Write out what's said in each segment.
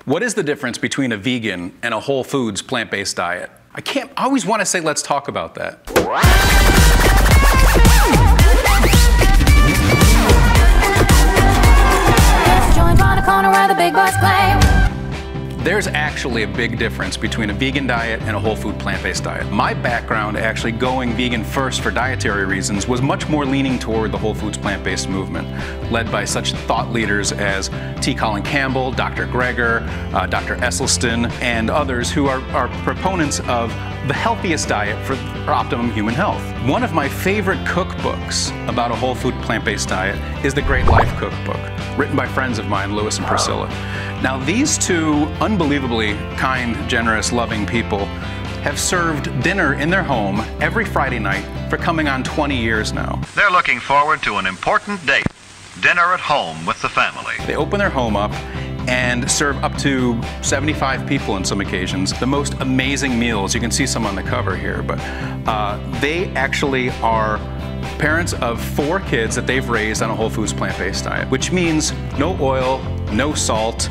What is the difference between a vegan and a whole foods plant-based diet? I always want to say let's talk about that. There's actually a big difference between a vegan diet and a whole food plant-based diet. My background actually going vegan first for dietary reasons was much more leaning toward the whole foods plant-based movement, led by such thought leaders as T. Colin Campbell, Dr. Greger, Dr. Esselstyn, and others who are proponents of the healthiest diet for optimum human health. One of my favorite cookbooks about a whole food plant-based diet is the Great Life Cookbook, written by friends of mine, Lewis and Priscilla. Now, these two unbelievably kind, generous, loving people have served dinner in their home every Friday night for coming on 20 years now. They're looking forward to an important date, dinner at home with the family. They open their home up and serve up to 75 people on some occasions. The most amazing meals. You can see some on the cover here, but they actually are parents of 4 kids that they've raised on a whole foods plant-based diet, which means no oil, no salt,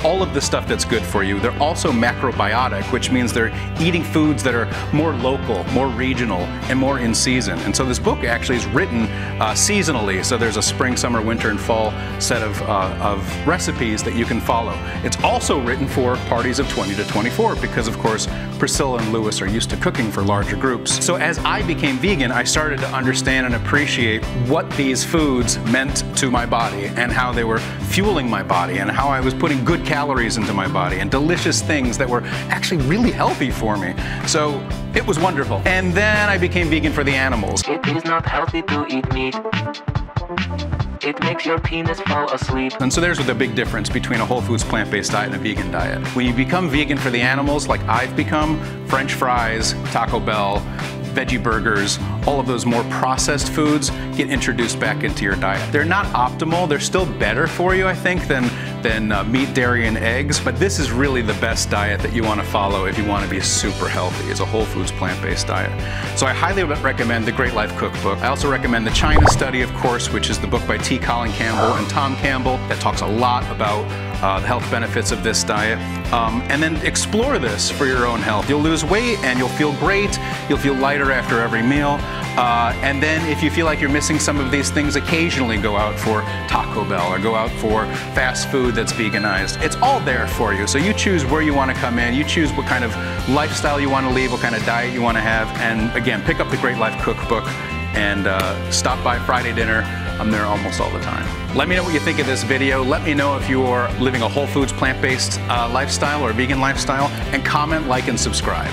all of the stuff that's good for you. They're also macrobiotic, which means they're eating foods that are more local, more regional, and more in season. And so this book actually is written seasonally. So there's a spring, summer, winter, and fall set of recipes that you can follow. It's also written for parties of 20 to 24 because, of course, Priscilla and Lewis are used to cooking for larger groups. So as I became vegan, I started to understand and appreciate what these foods meant to my body and how they were fueling my body and how I was putting good calories into my body and delicious things that were actually really healthy for me. So it was wonderful. And then I became vegan for the animals. It is not healthy to eat meat. It makes your penis fall asleep. And so there's the big difference between a whole foods plant-based diet and a vegan diet. When you become vegan for the animals, like I've become, French fries, Taco Bell, veggie burgers, all of those more processed foods get introduced back into your diet. They're not optimal. They're still better for you, I think, than meat, dairy, and eggs, but this is really the best diet that you want to follow if you want to be super healthy. It's a whole foods plant-based diet. So I highly recommend the Great Life Cookbook. I also recommend the China Study, of course, which is the book by T. Colin Campbell and Tom Campbell that talks a lot about the health benefits of this diet. And then explore this for your own health. You'll lose weight and you'll feel great. You'll feel lighter after every meal. And then if you feel like you're missing some of these things, occasionally go out for Taco Bell or go out for fast food that's veganized. It's all there for you. So you choose where you want to come in. You choose what kind of lifestyle you want to lead, what kind of diet you want to have. And again, pick up the Great Life Cookbook and stop by Friday dinner. I'm there almost all the time. Let me know what you think of this video. Let me know if you're living a whole foods plant-based lifestyle or vegan lifestyle, and comment, like, and subscribe.